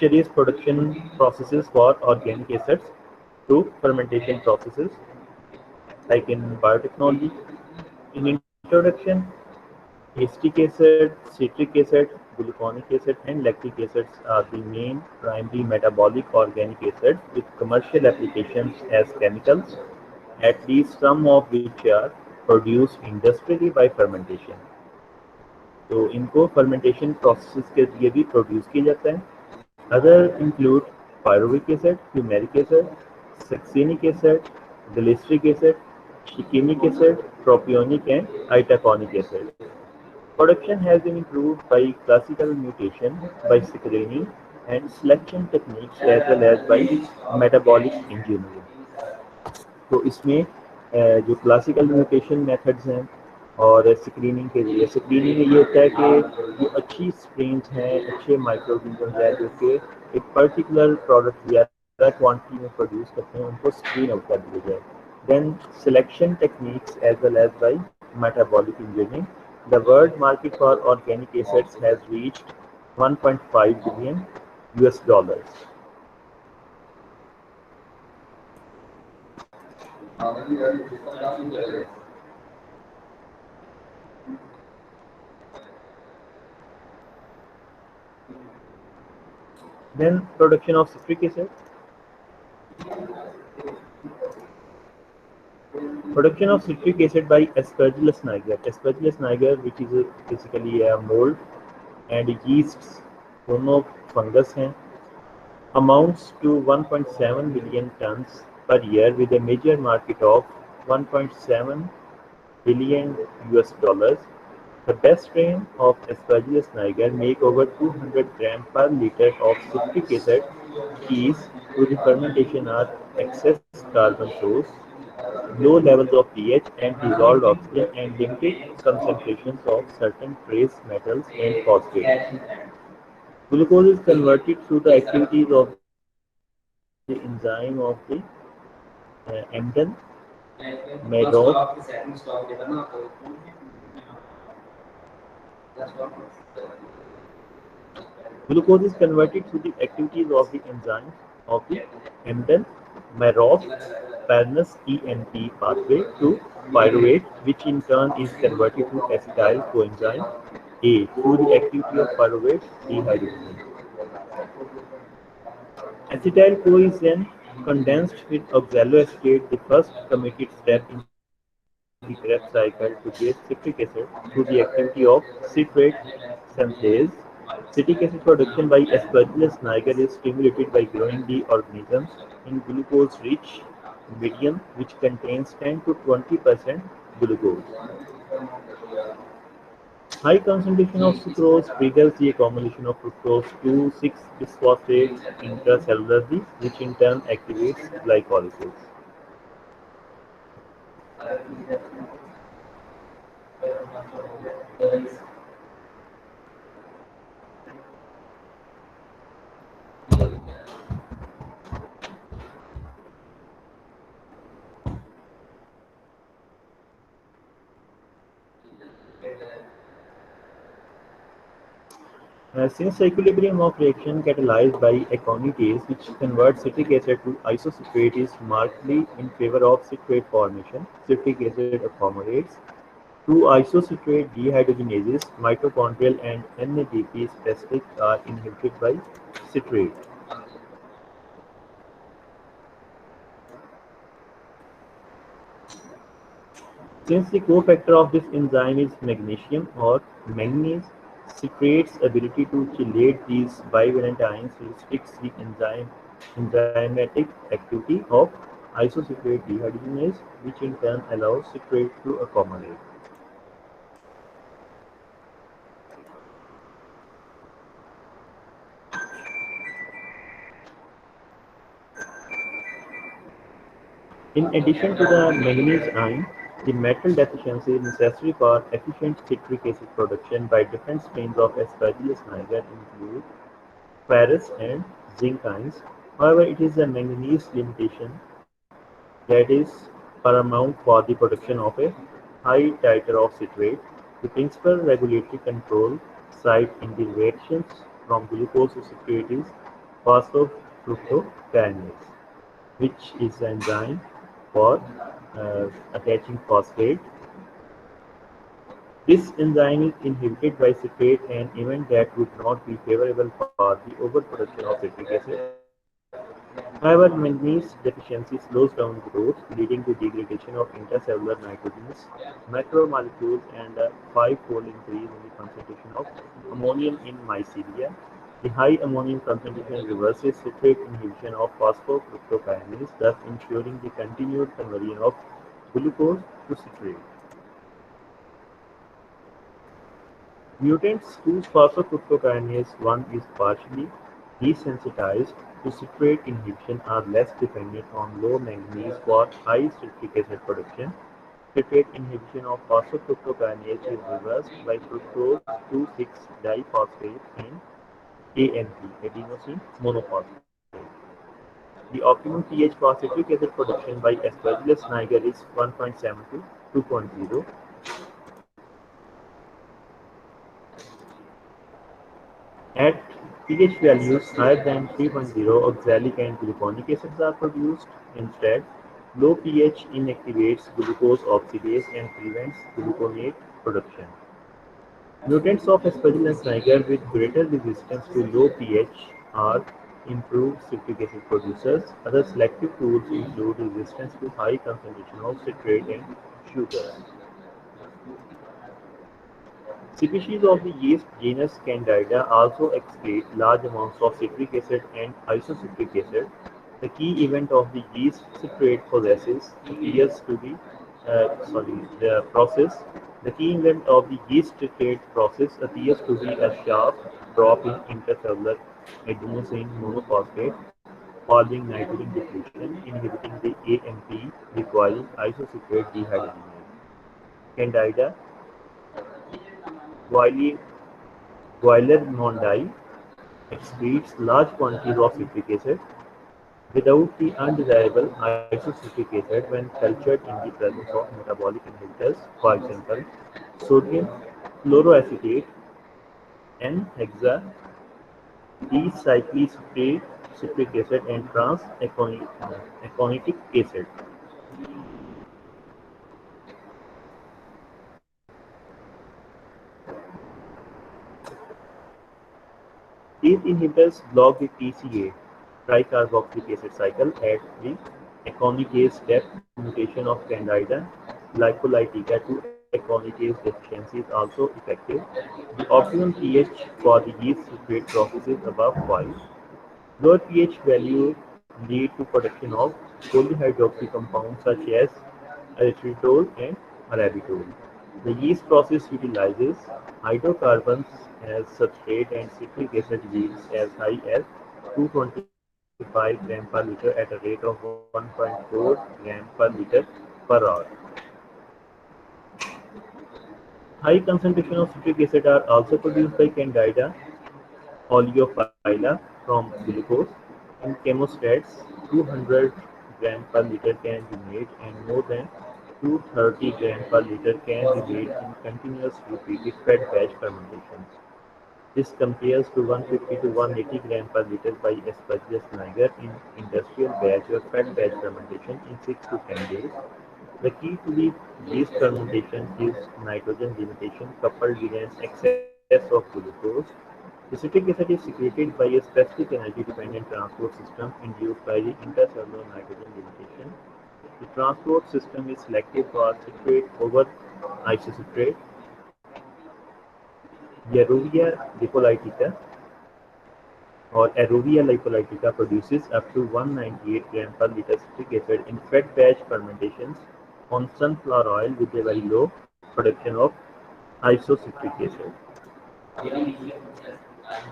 various production processes for organic acids through fermentation processes, like in biotechnology. In introduction, acetic acid, citric acid, gluconic acid, and lactic acids are the main primary metabolic organic acids with commercial applications as chemicals, at least some of which are produced industrially by fermentation. तो इनको fermentation processes के लिए भी produce किया जाता है. Other include pyruvic acid, fumaric acid, succinic acid, glyceric acid, shikimic acid, propionic and itaconic acid. Production has been improved by classical mutation, by screening and selection techniques as well as by metabolic engineering. तो इसमें जो classical mutation methods हैं और screening के लिए screening में ये होता है कि जो अच्छी स्ट्रेन्स हैं अच्छे माइक्रोऑर्गेनिजम्स हैं जो कि एक पर्टिकुलर प्रोडक्ट ज़्यादा क्वांटिटी में प्रोड्यूस करते हैं उनको स्क्रीन आउट कर दिया जाए. Then selection techniques as well as by metabolic engineering. The world market for organic acids has reached 1.5 billion US dollars. Then production of citric acid. Production of citric acid by Aspergillus niger. Aspergillus niger, which is basically a mold, and yeasts, दोनों fungus हैं, amounts to 1.7 billion tons per year with a major market of 1.7 billion US dollars. The best strain of Aspergillus niger make over 200 gram per liter of citric acid. Keys to the fermentation are excess carbon source, low levels of pH and dissolved oxygen, and limited concentrations of certain trace metals and phosphates. Glucose is converted through the activities of the enzyme of the Embden Meadows. Glucose is converted through the activities of the enzymes of the Embden-Meroff-Parnas ENP pathway to pyruvate, which in turn is converted to acetyl coenzyme A through the activity of pyruvate dehydrogenase. Acetyl-CoA is then condensed with oxaloacetate, the first committed step in the Krebs cycle to create citric acid through the activity of citrate synthase. Citric acid production by Aspergillus niger is stimulated by growing the organisms in glucose-rich medium which contains 10 to 20% glucose. High concentration of sucrose triggers the accumulation of fructose 2,6-bisphosphate intracellularly, which in turn activates glycolysis. Since the equilibrium of reaction catalyzed by aconitase, which converts citric acid to isocitrate, is markedly in favor of citrate formation, citric acid accommodates to isocitrate dehydrogenases. Mitochondrial and NADP specific are inhibited by citrate. Since the cofactor of this enzyme is magnesium or manganese, citrate's ability to chelate these bivalent ions restricts the enzymatic activity of isocitrate dehydrogenase, which in turn allows citrate to accumulate. In addition to the manganese ion, the metal deficiency is necessary for efficient citric acid production by different strains of Aspergillus niger include ferrous and zinc ions. However, it is the manganese limitation that is paramount for the production of a high titer of citrate. The principal regulatory control site in the reactions from glucose to citrate is phosphofructokinase, which is an enzyme for attaching phosphate. This enzyme is inhibited by citrate, an event that would not be favorable for the overproduction of citric acid. However, manganese deficiency slows down growth, leading to degradation of intracellular nitrogenous macromolecules and a five-fold increase in the concentration of ammonium in mycelia. The high ammonium concentration reverses citrate inhibition of phosphofructokinase, thus ensuring the continued conversion of glucose to citrate. Mutants whose phosphofructokinase 1 is partially desensitized to citrate inhibition are less dependent on low manganese for high citric acid production. Citrate inhibition of phosphofructokinase is reversed by fructose 2,6-diphosphate and AMP (adenosine monophosphate). The optimum pH for citric acid production by Aspergillus niger is 1.7 to 2.0. At pH values higher than 3.0, oxalic and gluconic acids are produced. Instead, low pH inactivates glucose oxidase and prevents gluconate production. Mutants of Aspergillus niger with greater resistance to low pH are improved citric acid producers. Other selective tools include resistance to high concentration of citrate and sugar. Species of the yeast genus Candida also excrete large amounts of citric acid and isocitric acid. The key event of the yeast citrate process appears to be the process. The key event of the yeast citrate process appears to be a sharp drop in intracellular adenosine monophosphate following nitrogen depletion, inhibiting the AMP requiring isocitrate dehydrogenase. Candida Guillermondi excretes large quantities of citric acid without the undesirable isocitric acid when cultured in the presence of metabolic inhibitors, for example, sodium chloroacetate, N-hexadecyclicitrate citric acid, and trans-aconitic acid. These inhibitors block the TCA tricarboxylic acid cycle at the aconitase step. Mutation of Candida lipolytica to aconitase deficiency is also effective. The optimum pH for the yeast citrate process is above 5. Lower pH values lead to production of polyhydroxy compounds such as erythritol and arabitol. The yeast process utilizes hydrocarbons as substrate and citric acid yields as high as 225 gram per liter at a rate of 1.4 gram per liter per hour. High concentration of citric acid are also produced by Candida oleophylla from glucose. In chemostats, 200 gram per liter can be made and more than 230 gram per liter can be made in continuous repeated fed batch fermentations. This compares to 150 to 180 gram per liter by Aspergillus niger in industrial batch or fed batch fermentation in 6 to 10 days. The key to the yeast fermentation is nitrogen limitation coupled with an excess of glucose. The citric acid is secreted by a specific energy-dependent transport system induced by the intracellular nitrogen limitation. The transport system is selective for citrate over isocitrate. Yerrovia lipolytica or Aerovia lipolytica produces up to 198 gram per liter citric acid in fed batch fermentations on sunflower oil with a very low production of isocitric acid.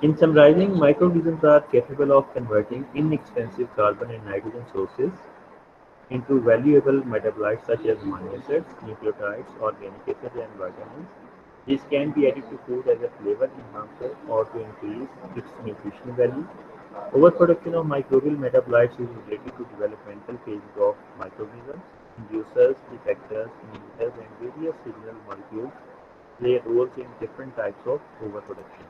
In summarizing, microorganisms are capable of converting inexpensive carbon and nitrogen sources into valuable metabolites such as amino acids, nucleotides, organic acids, and vitamins. These can be added to food as a flavor enhancer or to increase its nutritional value. Overproduction of microbial metabolites is related to developmental phases of microorganisms. Inducers, defectors, inhibitors, and various signal molecules play roles in different types of overproduction.